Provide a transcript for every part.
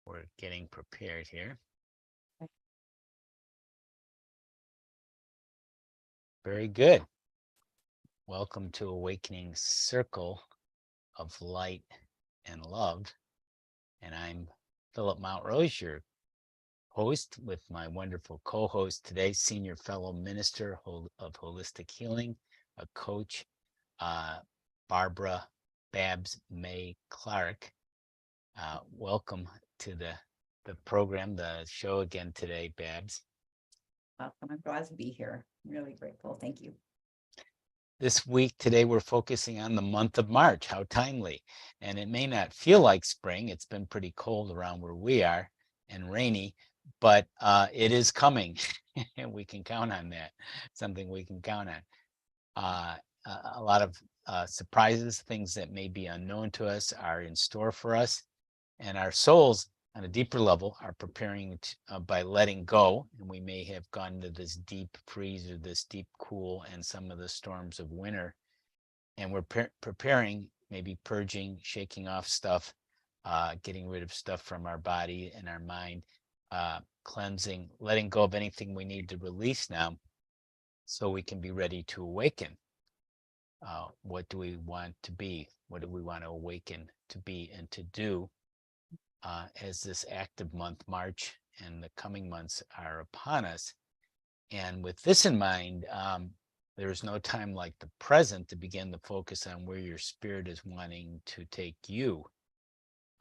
We're getting prepared here. Very good. Welcome to Awakening Circle of Light and Love. And I'm Phillip Mountrose, your host, with my wonderful co-host today, Senior Fellow Minister of Holistic Healing, a coach, Barbara Babs May Clark. Welcome to the program, the show again today, Babs. Welcome. I'm glad to be here. I'm really grateful. Thank you. This week, today, we're focusing on the month of March. How timely. And it may not feel like spring. It's been pretty cold around where we are and rainy, but it is coming. And we can count on that. Something we can count on. A lot of surprises, things that may be unknown to us, are in store for us. And our souls, on a deeper level, are preparing by letting go. And we may have gone into this deep freeze or this deep cool and some of the storms of winter. And we're preparing, maybe purging, shaking off stuff, getting rid of stuff from our body and our mind, cleansing, letting go of anything we need to release now so we can be ready to awaken. What do we want to be? What do we want to awaken to be and to do? As this active month, March, and the coming months are upon us. And with this in mind, there is no time like the present to begin to focus on where your spirit is wanting to take you,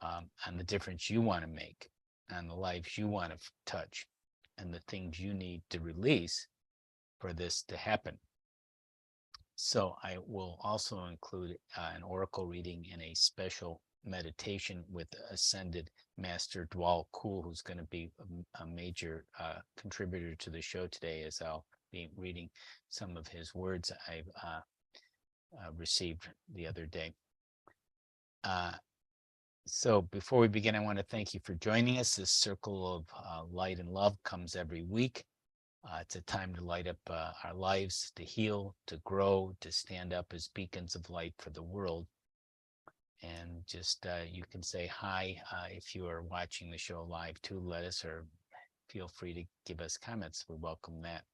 on the difference you want to make, on the lives you want to touch, and the things you need to release for this to happen. So I will also include an oracle reading and a special meditation with Ascended Master Djwal Kuhl, who's going to be a major contributor to the show today, as I'll be reading some of his words I've received the other day. So before we begin, I want to thank you for joining us. This circle of light and love comes every week. It's a time to light up our lives, to heal, to grow, to stand up as beacons of light for the world. And just you can say hi if you are watching the show live too. Let us, or feel free to give us comments. We welcome that.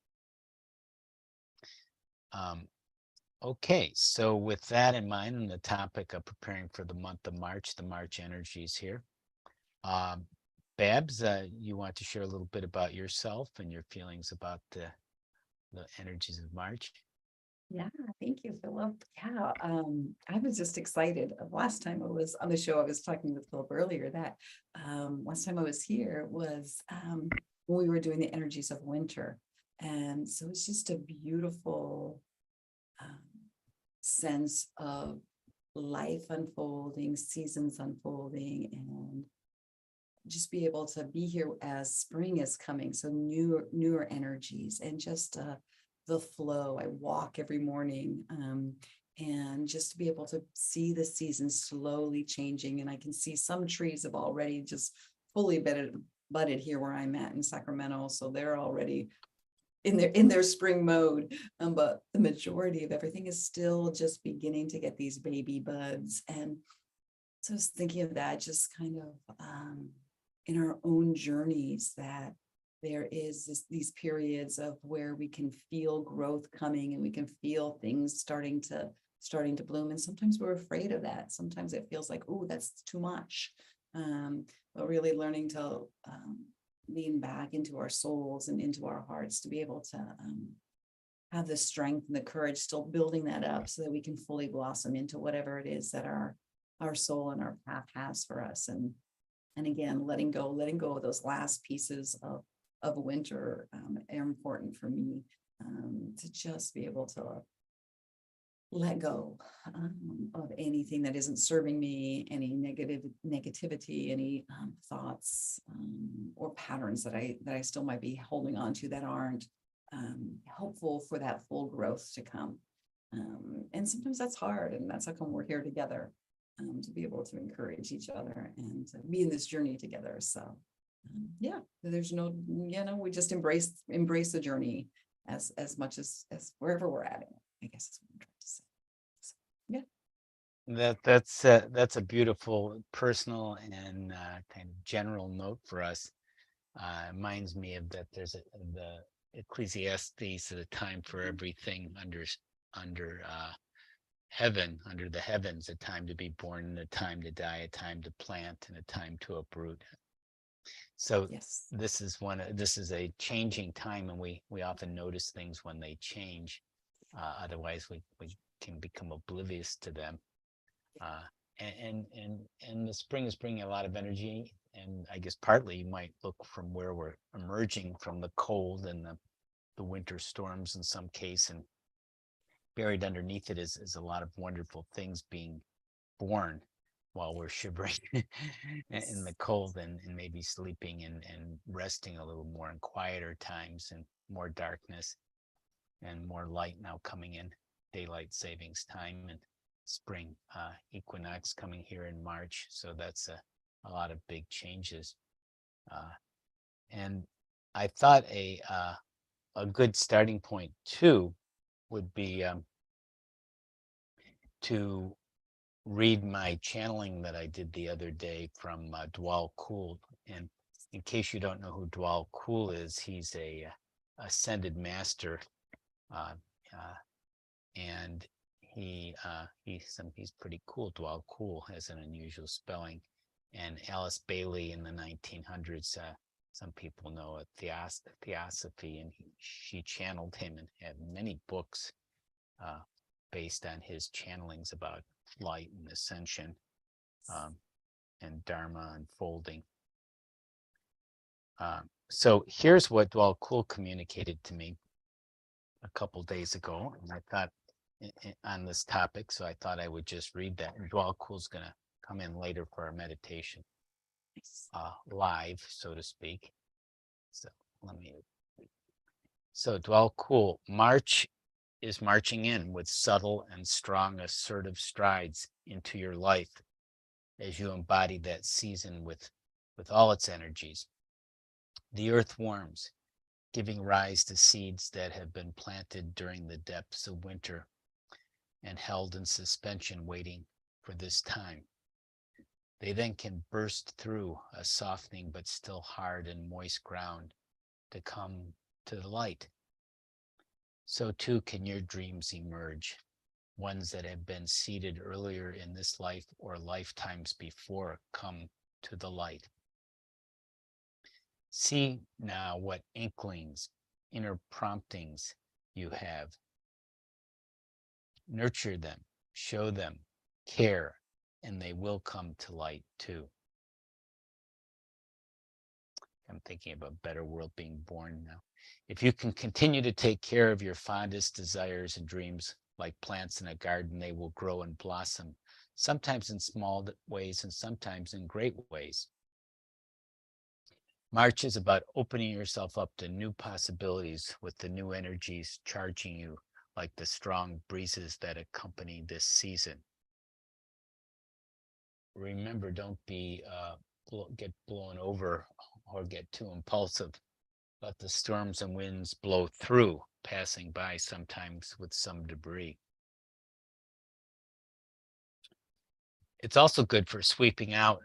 Okay, so with that in mind, and the topic of preparing for the month of March, the March energies here. Babs, you want to share a little bit about yourself and your feelings about the energies of March? Yeah, thank you, Philip. Yeah, I was just excited. Last time I was on the show, I was talking with Philip earlier that last time I was here was when we were doing the energies of winter. And so it's just a beautiful sense of life unfolding, seasons unfolding, and just be able to be here as spring is coming. So newer energies and just the flow. I walk every morning and just to be able to see the seasons slowly changing. And I can see some trees have already just fully budded here where I'm at in Sacramento. So they're already in their spring mode. But the majority of everything is still just beginning to get these baby buds. And so I was thinking of that just kind of in our own journeys, that there is these periods of where we can feel growth coming and we can feel things starting to bloom. And sometimes we're afraid of that. Sometimes it feels like, oh, that's too much. But really learning to lean back into our souls and into our hearts to be able to have the strength and the courage, still building that up so that we can fully blossom into whatever it is that our soul and our path has for us. And again, letting go of those last pieces of winter are important for me, to just be able to let go of anything that isn't serving me, any negativity, any thoughts or patterns that I still might be holding on to that aren't helpful for that full growth to come. And sometimes that's hard, and that's how come we're here together, to be able to encourage each other and to be in this journey together. So yeah, there's no, we just embrace the journey as much as wherever we're at it, I guess is what I'm trying to say. So, yeah. That's a beautiful personal and kind of general note for us. Reminds me of that there's the Ecclesiastes, a time for Mhm. everything under heaven, under the heavens, a time to be born and a time to die, a time to plant and a time to uproot. So Yes. this is a changing time, and we often notice things when they change. Otherwise, we can become oblivious to them. Uh, and the spring is bringing a lot of energy, and I guess partly you might look from where we're emerging from the cold and the winter storms in some case, and buried underneath it is a lot of wonderful things being born while we're shivering in the Yes. cold and maybe sleeping and resting a little more in quieter times and more darkness and more light now coming in, daylight savings time and spring equinox coming here in March. So that's a lot of big changes. Uh, and I thought a good starting point too would be to read my channeling that I did the other day from Djwal Kuhl. And in case you don't know who Djwal Kuhl is, he's a ascended master, uh, uh, and he's pretty cool. Djwal Kuhl has an unusual spelling, and Alice Bailey in the 1900s. Some people know it, Theosophy, and she channeled him and had many books uh, based on his channelings about light and ascension, um, and Dharma unfolding. So here's what Djwal Kuhl communicated to me a couple days ago, and I thought on this topic, so I thought I would just read that. And Djwal Kuhl's going to come in later for our meditation, Yes. live, so to speak. So let me. So Djwal Kuhl, March is marching in with subtle and strong, assertive strides into your life as you embody that season with all its energies. The earth warms, giving rise to seeds that have been planted during the depths of winter and held in suspension waiting for this time. They then can burst through a softening but still hard and moist ground to come to the light. So too can your dreams emerge, ones that have been seeded earlier in this life or lifetimes before come to the light. See now what inklings, inner promptings you have. Nurture them, show them care, and they will come to light too. I'm thinking of a better world being born now. If you can continue to take care of your fondest desires and dreams, like plants in a garden, they will grow and blossom, sometimes in small ways and sometimes in great ways. March is about opening yourself up to new possibilities with the new energies charging you like the strong breezes that accompany this season. Remember, don't get blown over or get too impulsive. Let the storms and winds blow through, passing by sometimes with some debris. It's also good for sweeping out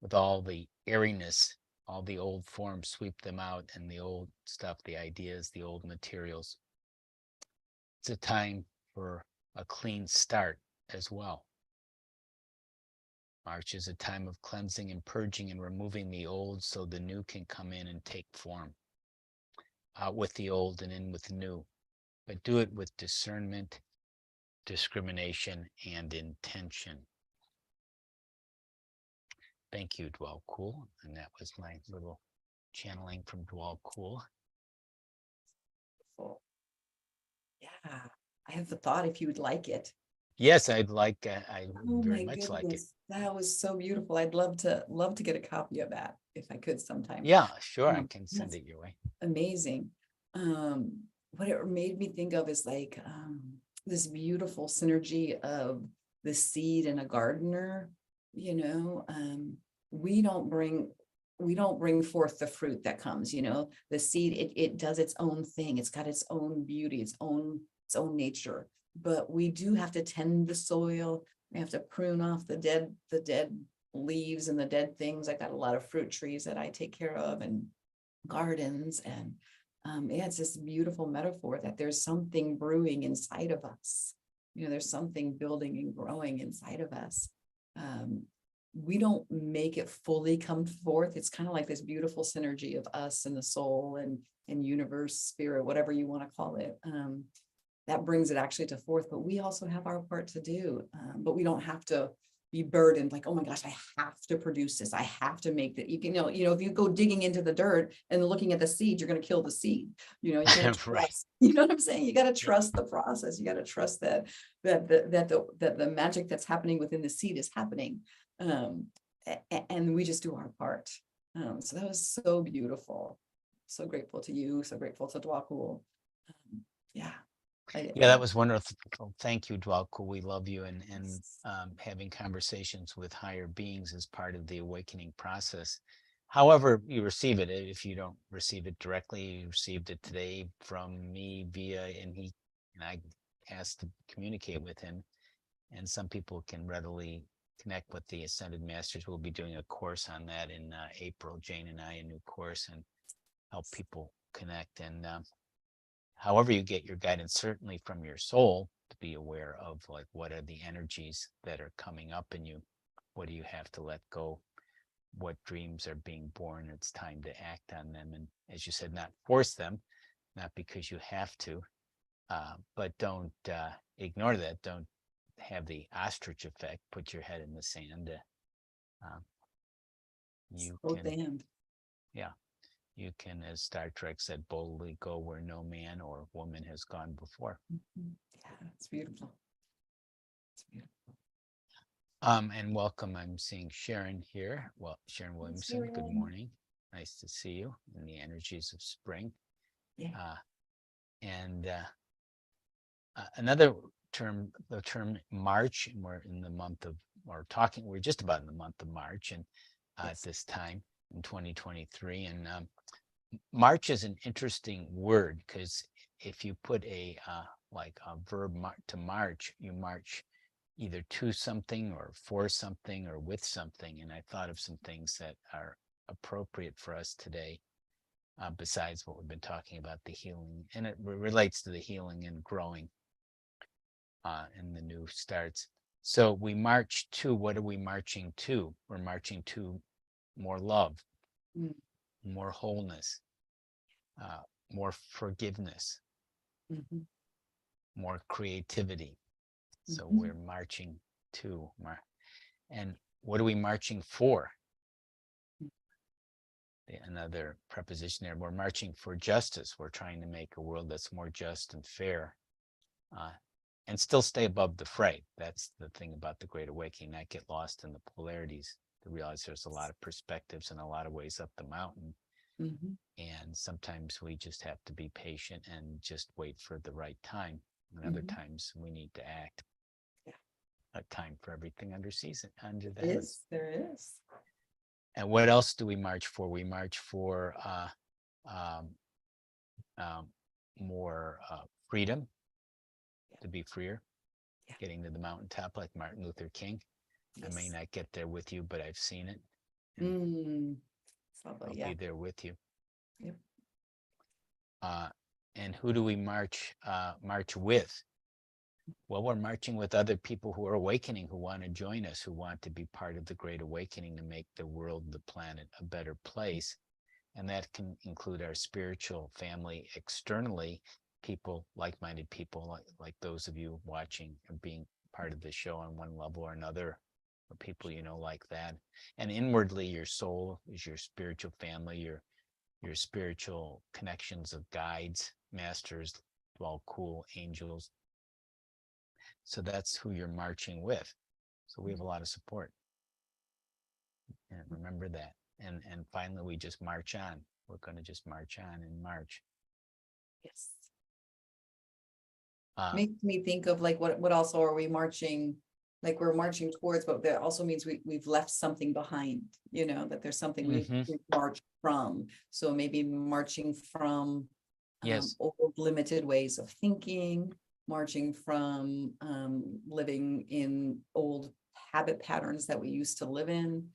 with all the airiness, all the old forms, sweep them out, and the old stuff, the ideas, the old materials. It's a time for a clean start as well. March is a time of cleansing and purging and removing the old so the new can come in and take form. Out with the old and in with the new, but do it with discernment, discrimination, and intention. Thank you, Djwal Kuhl. And that was my little channeling from Djwal Kuhl. Cool. Yeah. I have a thought if you would like it. Yes, I would Oh very my much like it. goodness. That was so beautiful. I'd love to get a copy of that if I could sometime. Yeah, sure, I can send That's it your way. amazing. What it made me think of is like this beautiful synergy of the seed and a gardener, you know. We don't bring we don't bring forth the fruit that comes, you know. The seed, it does its own thing. It's got its own beauty, its own nature. But we do have to tend the soil. We have to prune off the dead leaves and the dead things. I got a lot of fruit trees that I take care of, and gardens, and yeah, it's this beautiful metaphor that there's something brewing inside of us. There's something building and growing inside of us. We don't make it fully come forth. It's kind of like this beautiful synergy of us and the soul and universe, spirit, whatever you want to call it. That brings it actually to forth, but we also have our part to do. But we don't have to be burdened like, oh my gosh, I have to produce this. I have to make that. You can, if you go digging into the dirt and looking at the seed, you're going to kill the seed. You got to Right. trust. You know what I'm saying? You got to trust the process. You got to trust that the magic that's happening within the seed is happening. And we just do our part. So that was so beautiful. So grateful to you. So grateful to Djwal Kuhl. Yeah. Yeah, that was wonderful. Thank you, Djwal Kuhl. We love you, and having conversations with higher beings is part of the awakening process. However you receive it, if you don't receive it directly, you received it today from me and I asked to communicate with him, and some people can readily connect with the Ascended Masters. We'll be doing a course on that in April, Jane and I, a new course, and help people connect. And however you get your guidance, certainly from your soul, to be aware of like what are the energies that are coming up in you, what do you have to let go, what dreams are being born, it's time to act on them. And as you said, not force them, not because you have to, but don't ignore that. Don't have the ostrich effect, put your head in the sand. You can, yeah, you can, as Star Trek said, boldly go where no man or woman has gone before. Yeah, it's beautiful. It's beautiful. And welcome. I'm seeing Sharon here. Well, Sharon Williamson, good morning. Nice to see you in the energies of spring. Yeah. And another term, the term March, and we're in the month of, we're just about in the month of March, and at this time in 2023. And March is an interesting word, because if you put a verb to march, you march either to something or for something or with something. And I thought of some things that are appropriate for us today, besides what we've been talking about, the healing, and it relates to the healing and growing and the new starts. So we march to, what are we marching to? We're marching to more love, more wholeness, more forgiveness, more creativity. So we're marching to, and what are we marching for? Another preposition there. We're marching for justice. We're trying to make a world that's more just and fair, and still stay above the fray. That's the thing about the Great Awakening, not get lost in the polarities, to realize there's a lot of perspectives and a lot of ways up the mountain. And sometimes we just have to be patient and just wait for the right time. And other times we need to act. A time for everything under season, under the heavens. There is. And what else do we march for? We march for more freedom, to be freer, getting to the mountaintop like Martin Luther King. I may not get there with you, but I've seen it. I'll be there with you. Yep. And who do we march with? Well, we're marching with other people who are awakening, who want to join us, who want to be part of the Great Awakening to make the world, the planet, a better place. And that can include our spiritual family externally, people, like-minded people, like those of you watching and being part of the show on one level or another, or people like that. And inwardly, your soul is your spiritual family, your spiritual connections of guides, masters, Djwal Kuhl, angels. So that's who you're marching with. So we have a lot of support. And remember that. And finally, we just march on. We're going to just march on and march. Yes. Makes me think of like what also are we marching? Like we're marching towards, but that also means we've left something behind. That there's something we've marched from. So maybe marching from old limited ways of thinking. marching from living in old habit patterns that we used to live in,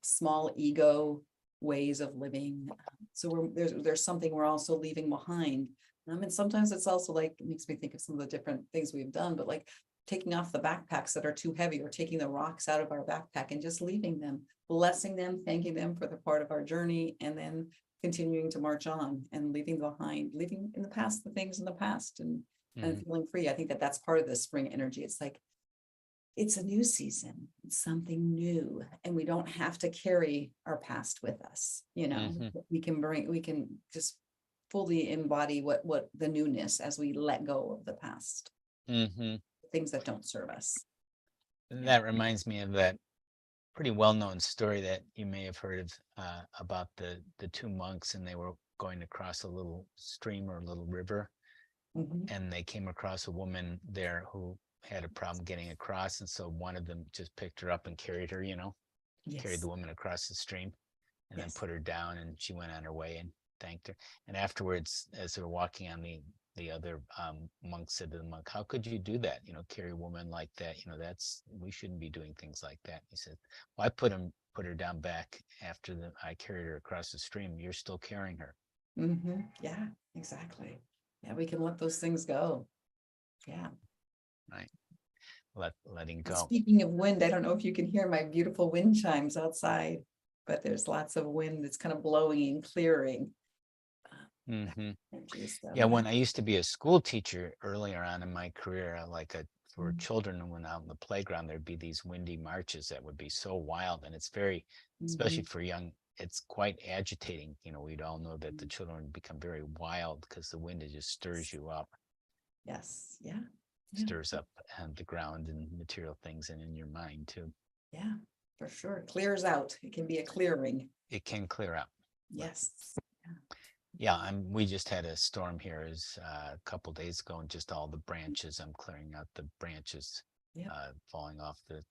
small ego ways of living. So there's something we're also leaving behind. And sometimes it's also like, it makes me think of some of the different things we've done, but like taking off the backpacks that are too heavy, or taking the rocks out of our backpack and just leaving them, blessing them, thanking them for the part of our journey, and then continuing to march on and leaving in the past, the things in the past, and feeling free. I think that that's part of the spring energy. It's like, it's a new season, it's something new, and we don't have to carry our past with us. We can just fully embody what the newness as we let go of the past, things that don't serve us. That reminds me of that pretty well-known story that you may have heard of, about the two monks, and they were going across a little stream or a little river, and they came across a woman there who had a problem getting across, and so one of them just picked her up and carried her, carried the woman across the stream, and then put her down, and she went on her way and thanked her. And afterwards, as they were walking on, the other monk said to the monk, "How could you do that? Carry a woman like that? We shouldn't be doing things like that." He said, "Well, I put her down back after I carried her across the stream. You're still carrying her." Yeah, exactly. Yeah, we can let those things go. Yeah. Right. Letting go. Speaking of wind, I don't know if you can hear my beautiful wind chimes outside, but there's lots of wind that's kind of blowing and clearing. Yeah, when I used to be a school teacher earlier on in my career, for children, when out in the playground, there'd be these windy marches that would be so wild, and it's very, especially for young, it's quite agitating. We'd all know that the children become very wild because the wind, it just stirs you up. Yes. Yeah. Stirs up the ground and material things, and in your mind too. Yeah, for sure. Clears out. It can be a clearing. It can clear out. Yes. Yeah, we just had a storm here a couple days ago, and just all the branches, I'm clearing out the branches falling off the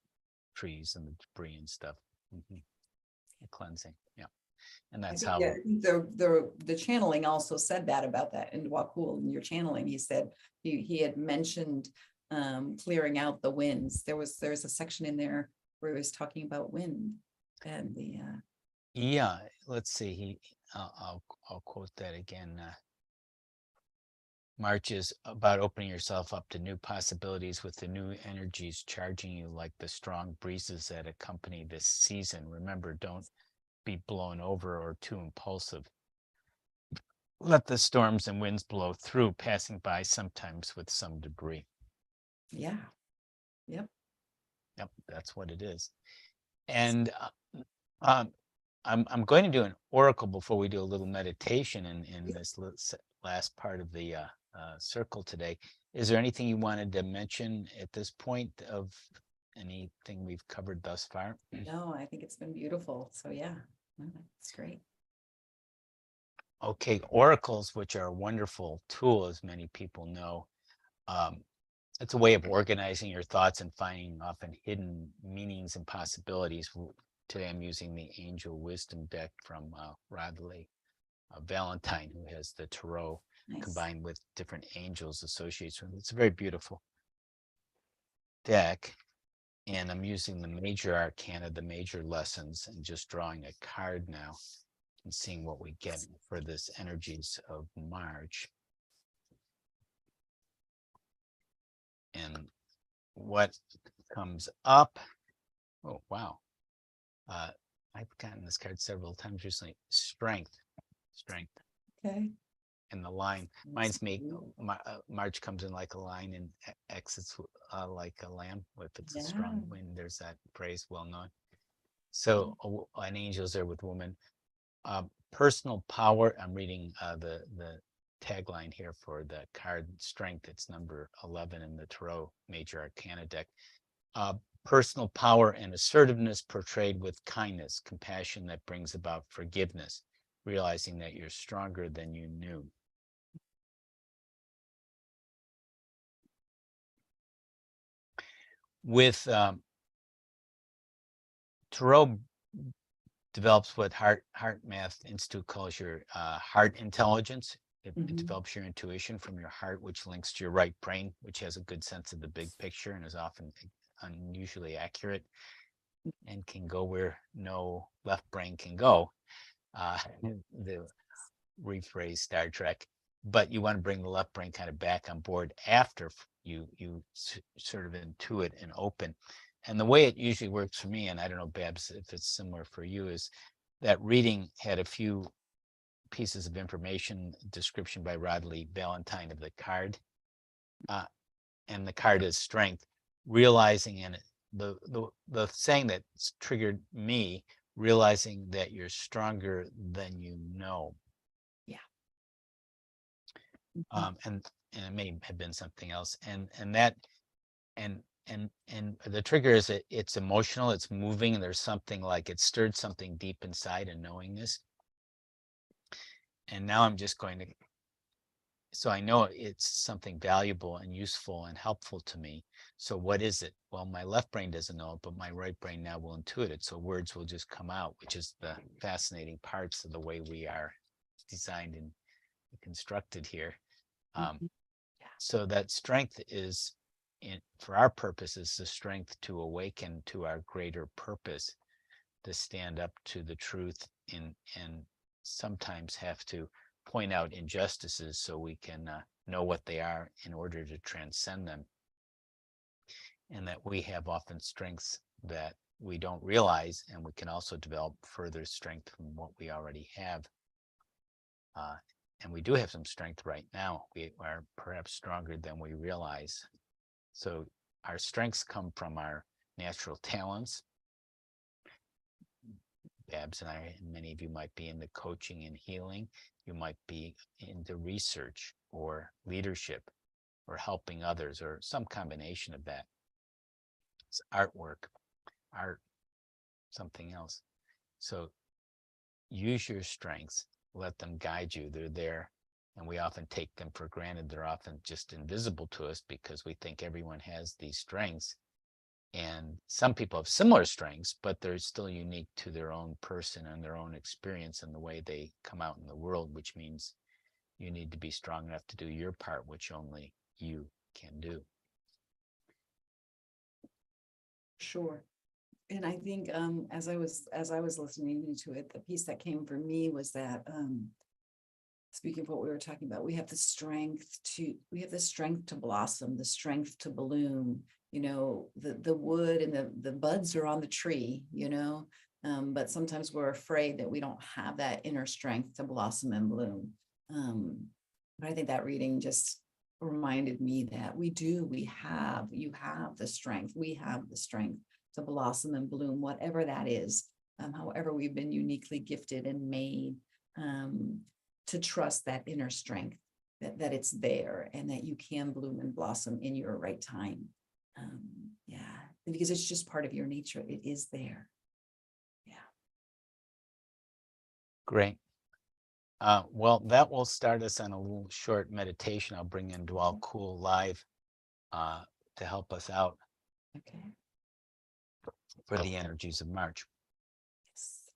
trees and the debris and stuff. Cleansing. Yeah. And that's how the channeling also said that about that in Djwal Kuhl. In your channeling, he said he had mentioned clearing out the winds. There's a section in there where he was talking about wind and the let's see, I'll quote that again. March is about opening yourself up to new possibilities, with the new energies charging you like the strong breezes that accompany this season. Remember, don't be blown over or too impulsive. Let the storms and winds blow through, passing by sometimes with some debris. Yeah. Yep. That's what it is. And I'm going to do an oracle before we do a little meditation in this last part of the circle today. Is there anything you wanted to mention at this point of anything we've covered thus far? No, I think it's been beautiful. So yeah, it's great. Okay, oracles, which are a wonderful tool, as many people know. It's a way of organizing your thoughts and finding often hidden meanings and possibilities. Today I'm using the Angel Wisdom deck from Radley Valentine, who has the tarot combined with different angels associated with it. It's a very beautiful deck. And I'm using the major arcana, the major lessons, and just drawing a card now and seeing what we get for this energies of March. And what comes up, oh, wow. I've gotten this card several times recently. Strength. Okay. And the line reminds me, March comes in like a line and exits like a lamb. If it's a strong wind, there's that phrase well known. So an angel's there with woman. Personal power. I'm reading the tagline here for the card Strength. It's number 11 in the Tarot Major Arcana deck. Personal power and assertiveness portrayed with kindness, compassion that brings about forgiveness, realizing that you're stronger than you knew. With Tarot develops what Heart Math Institute calls your heart intelligence. It develops your intuition from your heart, which links to your right brain, which has a good sense of the big picture and is often unusually accurate and can go where no left brain can go. The rephrase Star Trek, but you want to bring the left brain kind of back on board after you sort of intuit and open. And the way it usually works for me, and I don't know, Babs, if it's similar for you, is that reading had a few pieces of information, description by Rodley Valentine of the card, and the card is strength. Realizing in it, the saying that triggered me, realizing that you're stronger than you know. Yeah. And it may have been something else, and that and the trigger is it's emotional, it's moving, and there's something like it stirred something deep inside and knowing this. And now I'm just going to, so I know it's something valuable and useful and helpful to me. So what is it? Well, my left brain doesn't know it, but my right brain now will intuit it. So words will just come out, which is the fascinating parts of the way we are designed and constructed here. So that strength is, for our purposes, the strength to awaken to our greater purpose, to stand up to the truth and sometimes have to point out injustices so we can know what they are in order to transcend them. And that we have often strengths that we don't realize, and we can also develop further strength from what we already have. And we do have some strength right now. We are perhaps stronger than we realize. So our strengths come from our natural talents. Babs and I, and many of you might be into coaching and healing. You might be into research or leadership or helping others or some combination of that. It's artwork, art, something else. So use your strengths, let them guide you. They're there, and we often take them for granted. They're often just invisible to us because we think everyone has these strengths. And some people have similar strengths, but they're still unique to their own person and their own experience and the way they come out in the world, which means you need to be strong enough to do your part, which only you can do. Sure. And I think as I was listening to it, the piece that came for me was that speaking of what we were talking about, we have the strength to blossom, the strength to bloom. You know, the wood and the buds are on the tree, you know, but sometimes we're afraid that we don't have that inner strength to blossom and bloom. But I think that reading just reminded me that you have the strength. We have the strength to blossom and bloom, whatever that is, however we've been uniquely gifted and made, to trust that inner strength, that it's there and that you can bloom and blossom in your right time. Yeah, because it's just part of your nature. It is there. Yeah. Great. Well, that will start us on a little short meditation. I'll bring in Djwal Kuhl live to help us out. Okay. For the energies of March. Yes.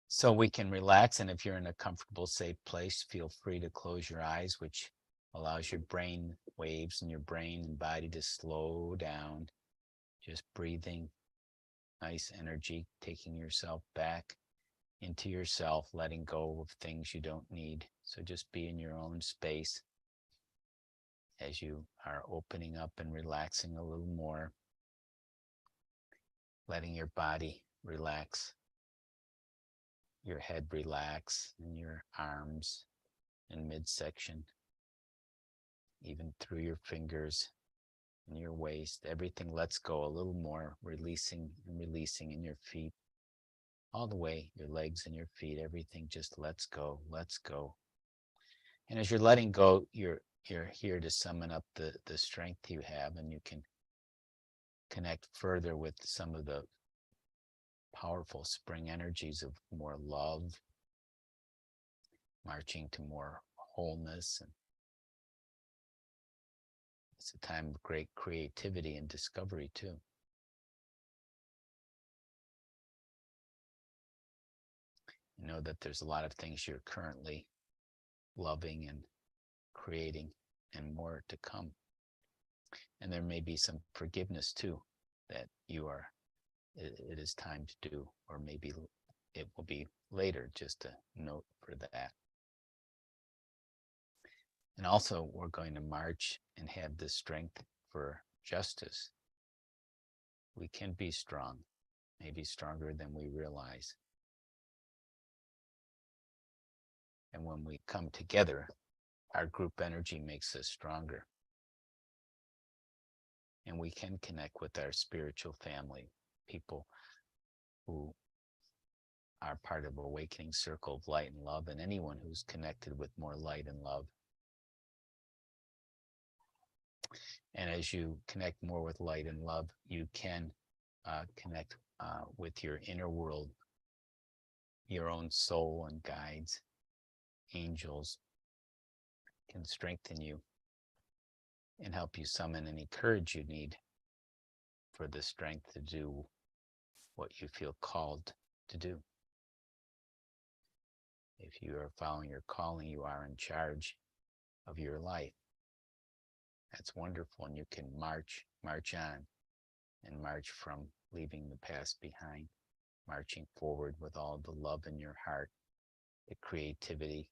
So we can relax, and if you're in a comfortable, safe place, feel free to close your eyes, which allows your brain waves and your brain and body to slow down. Just breathing, nice energy, taking yourself back into yourself, letting go of things you don't need. So just be in your own space as you are opening up and relaxing a little more, letting your body relax, your head relax, and your arms and midsection, even through your fingers and your waist. Everything lets go a little more, releasing and releasing in your feet, all the way, your legs and your feet. Everything just lets go, lets go. And as you're letting go, you're here to summon up the strength you have, and you can connect further with some of the powerful spring energies of more love, marching to more wholeness. And it's a time of great creativity and discovery too. Know that there's a lot of things you're currently loving and creating, and more to come. And there may be some forgiveness too that it is time to do, or maybe it will be later, just a note for that. And also, we're going to march and have the strength for justice. We can be strong, maybe stronger than we realize. And when we come together, our group energy makes us stronger. And we can connect with our spiritual family, people who are part of Awakening Circle of Light and Love, and anyone who's connected with more light and love. And as you connect more with light and love, you can connect with your inner world, your own soul and guides, angels can strengthen you and help you summon any courage you need for the strength to do what you feel called to do. If you are following your calling, you are in charge of your life. That's wonderful, and you can march on, and march from leaving the past behind, marching forward with all the love in your heart, the creativity,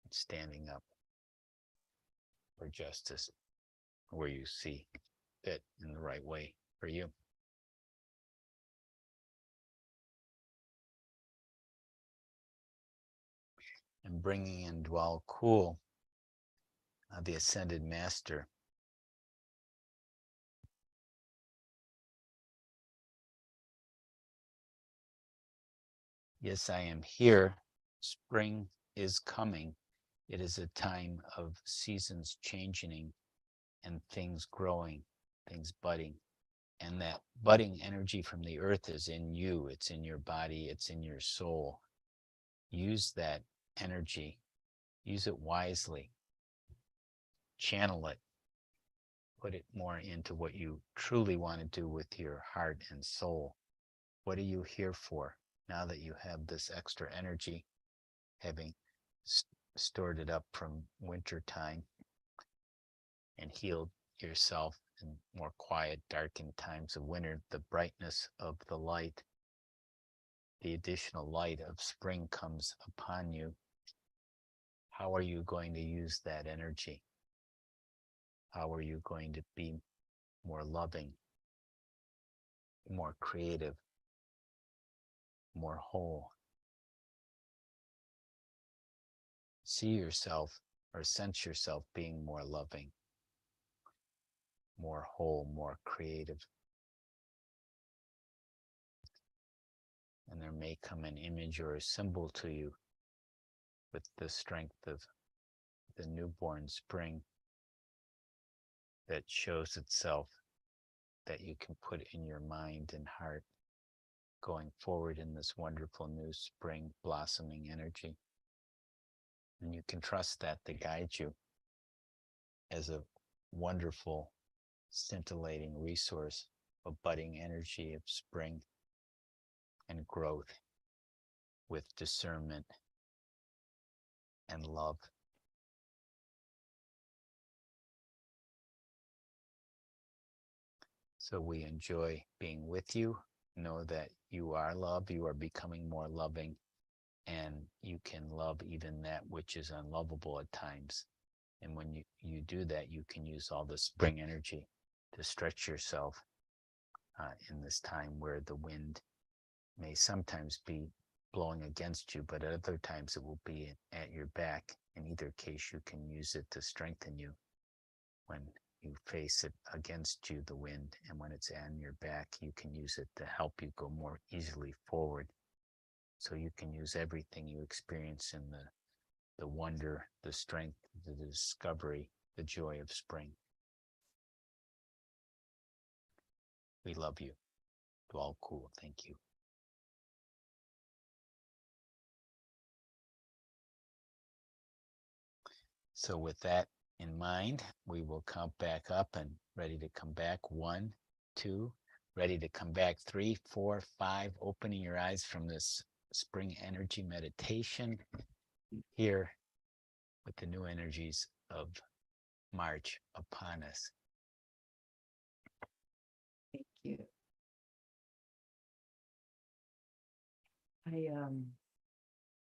and standing up for justice where you see fit in the right way for you. And bringing in Djwal Kuhl, the Ascended Master. Yes, I am here. Spring is coming. It is a time of seasons changing and things growing, things budding. And that budding energy from the earth is in you. It's in your body. It's in your soul. Use that energy. Use it wisely. Channel it. Put it more into what you truly want to do with your heart and soul. What are you here for? Now that you have this extra energy, having stored it up from winter time and healed yourself in more quiet, darkened times of winter, the brightness of the light, the additional light of spring comes upon you. How are you going to use that energy? How are you going to be more loving, more creative, more whole? See yourself or sense yourself being more loving, more whole, more creative. And there may come an image or a symbol to you with the strength of the newborn spring that shows itself, that you can put in your mind and heart going forward in this wonderful new spring blossoming energy. And you can trust that to guide you as a wonderful, scintillating resource of budding energy of spring and growth with discernment and love. So we enjoy being with you. Know that you are love. You are becoming more loving, and you can love even that which is unlovable at times. And when you do that, you can use all the spring energy to stretch yourself in this time where the wind may sometimes be blowing against you, but at other times it will be at your back. In either case, you can use it to strengthen you when you face it against you, the wind, and when it's on your back, you can use it to help you go more easily forward. So you can use everything you experience in the wonder, the strength, the discovery, the joy of spring. We love you. Djwal Kuhl. Thank you. So with that in mind, we will count back up and ready to come back. 1, 2, ready to come back. 3, 4, 5, opening your eyes from this spring energy meditation here with the new energies of March upon us. Thank you.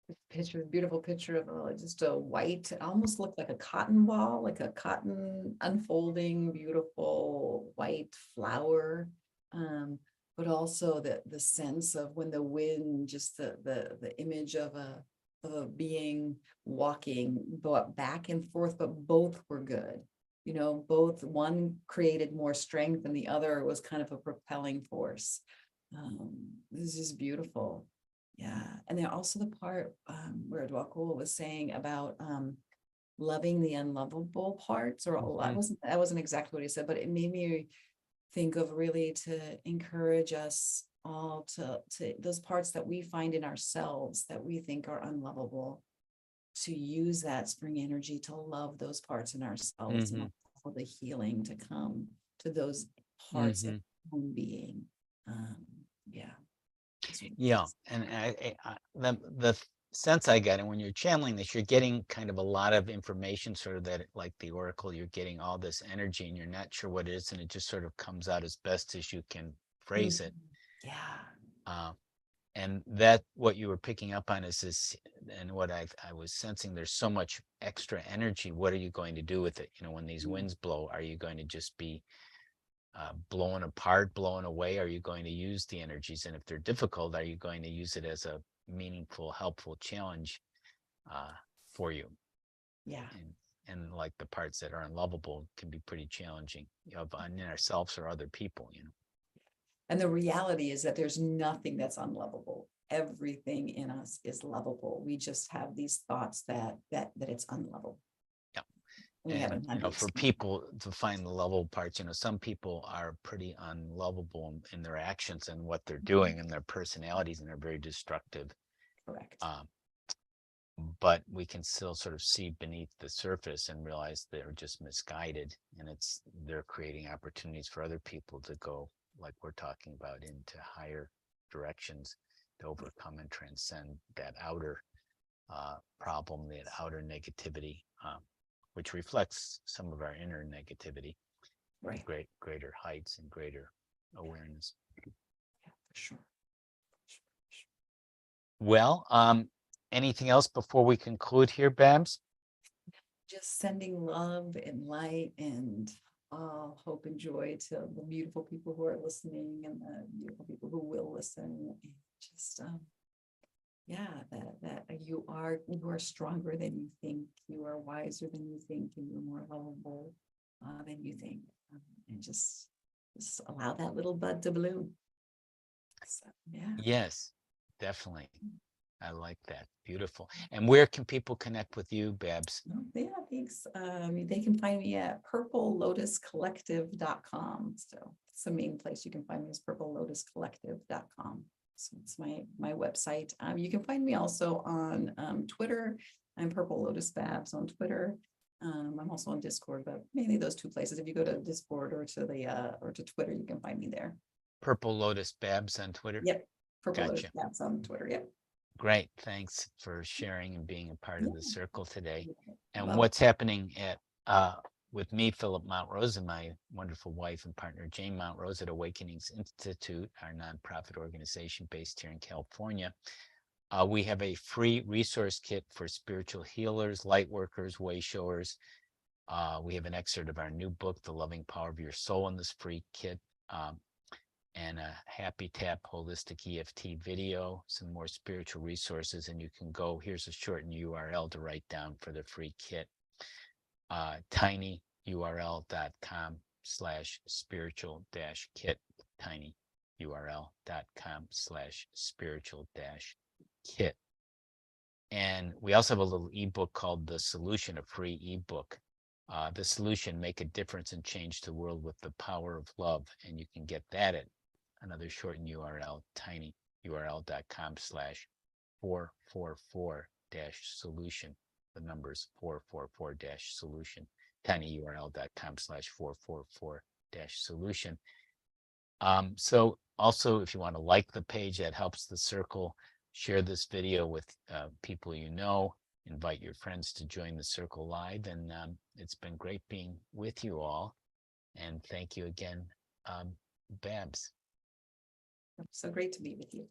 This picture, beautiful picture of just a white, it almost looked like a cotton ball, like a cotton unfolding, beautiful white flower. But also the sense of when the wind, just the image of a being walking back and forth, but both were good. You know, both, one created more strength and the other was kind of a propelling force. This is beautiful. Yeah. And then also the part where Djwal Kuhl was saying about loving the unlovable parts, or that wasn't exactly what he said, but it made me think of really to encourage us all to those parts that we find in ourselves that we think are unlovable, to use that spring energy to love those parts in ourselves and allow the healing to come to those parts of our own being. Yeah. Yeah, and the sense I get, and when you're channeling this, you're getting kind of a lot of information, sort of that, like the oracle, you're getting all this energy and you're not sure what it is, and it just sort of comes out as best as you can phrase it. Yeah. And that what you were picking up on is this, and what I was sensing, there's so much extra energy. What are you going to do with it? You know, when these winds blow, are you going to just be blown apart, blown away? Are you going to use the energies? And if they're difficult, are you going to use it as a meaningful, helpful challenge for you? Yeah. And like the parts that are unlovable can be pretty challenging, you know, in ourselves or other people, you know. And the reality is that there's nothing that's unlovable. Everything in us is lovable. We just have these thoughts that it's unlovable. We haven't had you know, for people to find the lovable parts, you know, some people are pretty unlovable in their actions and what they're doing and their personalities, and they're very destructive. Correct. But we can still sort of see beneath the surface and realize they're just misguided, and they're creating opportunities for other people to go, like we're talking about, into higher directions, to overcome and transcend that outer problem, that outer negativity, which reflects some of our inner negativity, right? Greater heights and greater awareness. Yeah, for sure. Well, anything else before we conclude here, Babs? Just sending love and light and hope and joy to the beautiful people who are listening and the beautiful people who will listen. And just yeah, that you are stronger than you think, you are wiser than you think, and you're more lovable than you think. And just allow that little bud to bloom. So, yeah. Yes, definitely. I like that. Beautiful. And where can people connect with you, Babs? Yeah, thanks. They can find me at purplelotuscollective.com. So it's the main place you can find me, is purplelotuscollective.com. So it's my website. You can find me also on Twitter. I'm Purple Lotus Babs on Twitter. I'm also on Discord, but mainly those two places. If you go to Discord or to Twitter, you can find me there. Purple Lotus Babs on Twitter? Yep. Purple Lotus Babs on Twitter. Yep. Great. Thanks for sharing and being a part of the circle today. And Well, what's happening with me, Phillip Mountrose, and my wonderful wife and partner, Jane Mountrose, at Awakenings Institute, our nonprofit organization based here in California. We have a free resource kit for spiritual healers, light workers, way showers. We have an excerpt of our new book, The Loving Power of Your Soul, in this free kit. And a Happy Tap Holistic EFT video, some more spiritual resources, and you can go, here's a shortened URL to write down for the free kit, tinyurl.com/spiritual-kit, tinyurl.com/spiritual-kit. And we also have a little ebook called The Solution, a free ebook. The Solution, Make a Difference and Change the World with the Power of Love. And you can get that at another shortened URL, tinyurl.com/444-solution. The numbers 444-solution, tinyurl.com/444-solution. So also, if you want to like the page, that helps the circle. share this video with people you know, invite your friends to join the Circle Live. And it's been great being with you all. And thank you again, Babs. So great to be with you.